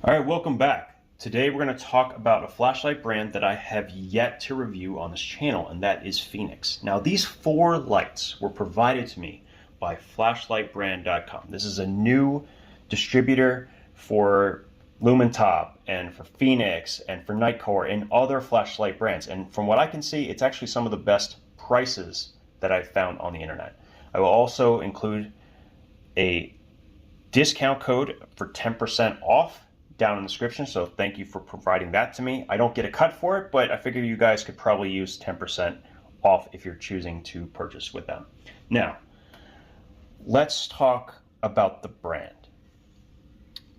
All right, welcome back. Today we're going to talk about a flashlight brand that I have yet to review on this channel, and that is Fenix. Now, these four lights were provided to me by flashlightbrand.com. This is a new distributor for Lumentop and for Fenix and for Nightcore and other flashlight brands. And from what I can see, it's actually some of the best prices that I've found on the internet. I will also include a discount code for 10% off down in the description, so thank you for providing that to me. I don't get a cut for it, but I figure you guys could probably use 10% off if you're choosing to purchase with them. Now, let's talk about the brand.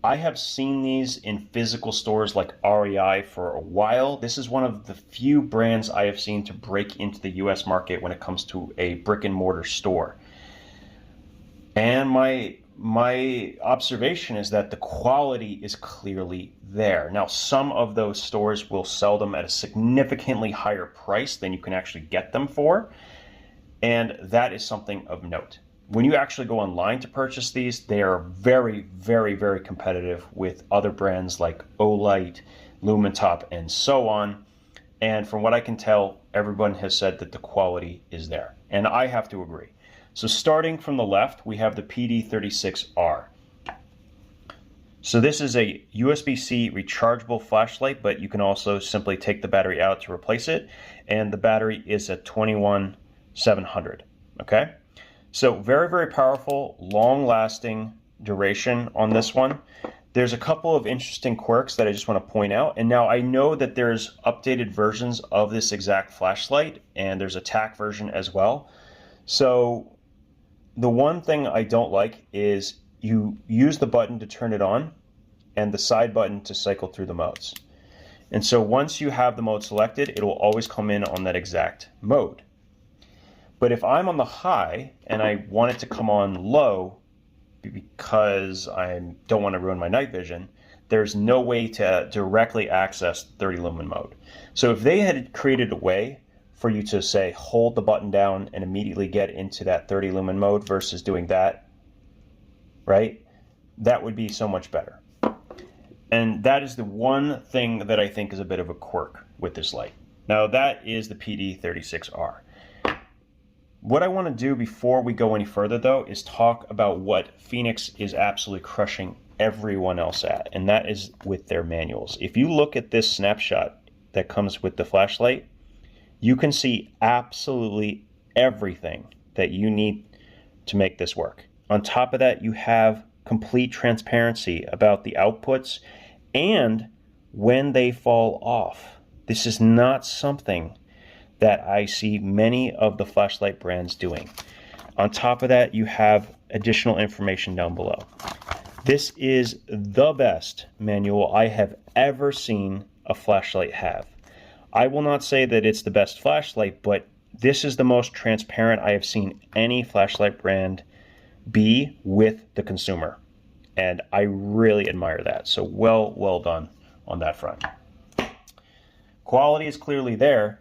I have seen these in physical stores like REI for a while. This is one of the few brands I have seen to break into the US market when it comes to a brick and mortar store. And my observation is that the quality is clearly there. Now, some of those stores will sell them at a significantly higher price than you can actually get them for, and that is something of note. When you actually go online to purchase these, they are very, very, very competitive with other brands like Olight, Lumentop, and so on. And from what I can tell, everyone has said that the quality is there, and I have to agree. So starting from the left, we have the PD36R. So this is a USB-C rechargeable flashlight, but you can also simply take the battery out to replace it. And the battery is at 21700, okay? So very, very powerful, long-lasting duration on this one. There's a couple of interesting quirks that I just want to point out. And now I know that there's updated versions of this exact flashlight, and there's a TAC version as well. So the one thing I don't like is you use the button to turn it on and the side button to cycle through the modes. And so once you have the mode selected, it will always come in on that exact mode. But if I'm on the high and I want it to come on low because I don't want to ruin my night vision, there's no way to directly access 30 lumen mode. So if they had created a way for you to say hold the button down and immediately get into that 30 lumen mode versus doing that, right? That would be so much better. And that is the one thing that I think is a bit of a quirk with this light. Now that is the PD36R. What I want to do before we go any further though is talk about what Fenix is absolutely crushing everyone else at, and that is with their manuals. If you look at this snapshot that comes with the flashlight, you can see absolutely everything that you need to make this work. On top of that, you have complete transparency about the outputs and when they fall off. This is not something that I see many of the flashlight brands doing. On top of that, you have additional information down below. This is the best manual I have ever seen a flashlight have. I will not say that it's the best flashlight, but this is the most transparent I have seen any flashlight brand be with the consumer. And I really admire that. So well done on that front. Quality is clearly there.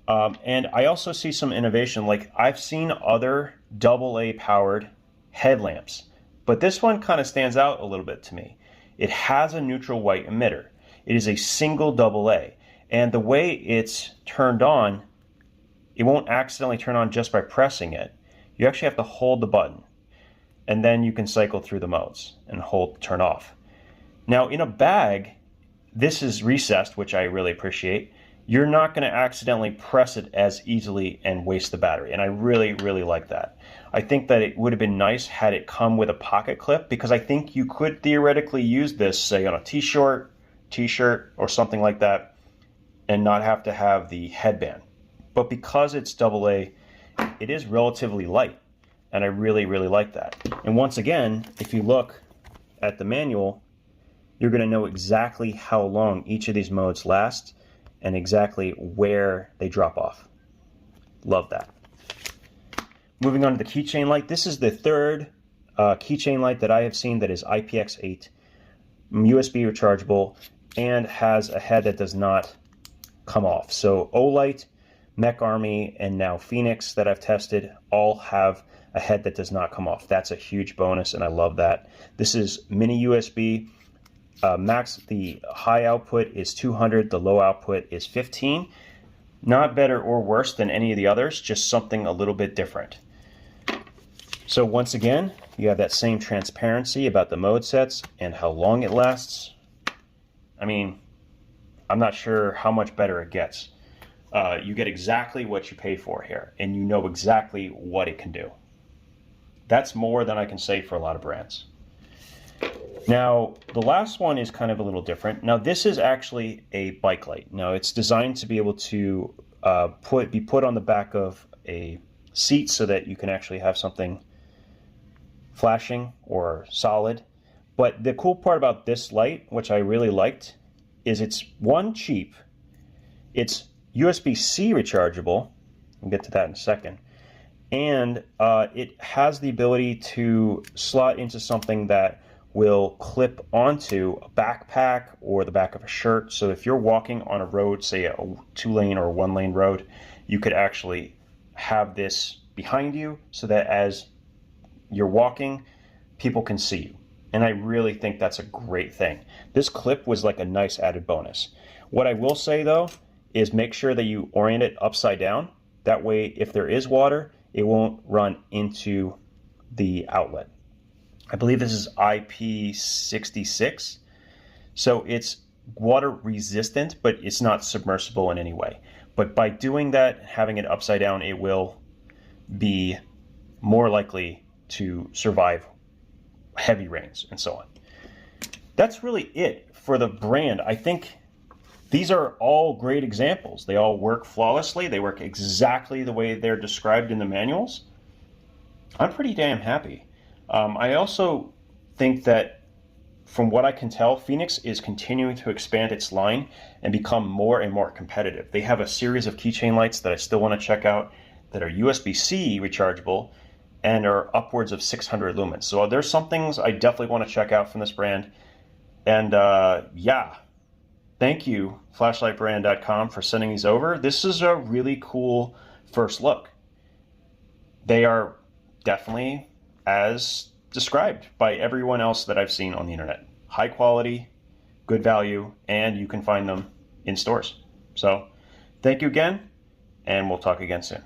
And I also see some innovation. Like I've seen other AA powered headlamps, but this one kind of stands out a little bit to me. It has a neutral white emitter. It is a single AA. And the way it's turned on, it won't accidentally turn on just by pressing it. You actually have to hold the button, and then you can cycle through the modes and hold turn off. Now in a bag, this is recessed, which I really appreciate. You're not going to accidentally press it as easily and waste the battery, and I really, really like that. I think that it would have been nice had it come with a pocket clip, because I think you could theoretically use this, say on a t-shirt, or something like that, and not have to have the headband. But because it's AA, it is relatively light, and I really, really like that. And once again, if you look at the manual, you're going to know exactly how long each of these modes last and exactly where they drop off. Love that. Moving on to the keychain light. This is the third keychain light that I have seen that is IPX8, USB rechargeable, and has a head that does not come off. So Olight, Mech Army, and now Fenix that I've tested all have a head that does not come off. That's a huge bonus, and I love that. This is mini USB. The high output is 200, the low output is 15. Not better or worse than any of the others, just something a little bit different. So once again, you have that same transparency about the mode sets and how long it lasts. I mean, I'm not sure how much better it gets. You get exactly what you pay for here, and you know exactly what it can do. That's more than I can say for a lot of brands. Now, the last one is kind of a little different. Now, this is actually a bike light. Now, it's designed to be able to be put on the back of a seat so that you can actually have something flashing or solid. But the cool part about this light, which I really liked, is it's one, cheap. It's USB-C rechargeable. We'll get to that in a second. And it has the ability to slot into something that will clip onto a backpack or the back of a shirt. So if you're walking on a road, say a 2-lane or a 1-lane road, you could actually have this behind you so that as you're walking, people can see you. And I really think that's a great thing. This clip was like a nice added bonus. What I will say though, is make sure that you orient it upside down. That way, if there is water, it won't run into the outlet. I believe this is IP66. So it's water resistant, but it's not submersible in any way. But by doing that, having it upside down, it will be more likely to survive heavy rains and so on. That's really it for the brand. I think these are all great examples. They all work flawlessly. They work exactly the way they're described in the manuals. I'm pretty damn happy. I also think that from what I can tell, Fenix is continuing to expand its line and become more and more competitive. They have a series of keychain lights that I still want to check out that are USB-C rechargeable and are upwards of 600 lumens. So there's some things I definitely want to check out from this brand. And yeah, thank you, flashlightbrand.com, for sending these over. This is a really cool first look. They are definitely as described by everyone else that I've seen on the internet. High quality, good value, and you can find them in stores. So thank you again, and we'll talk again soon.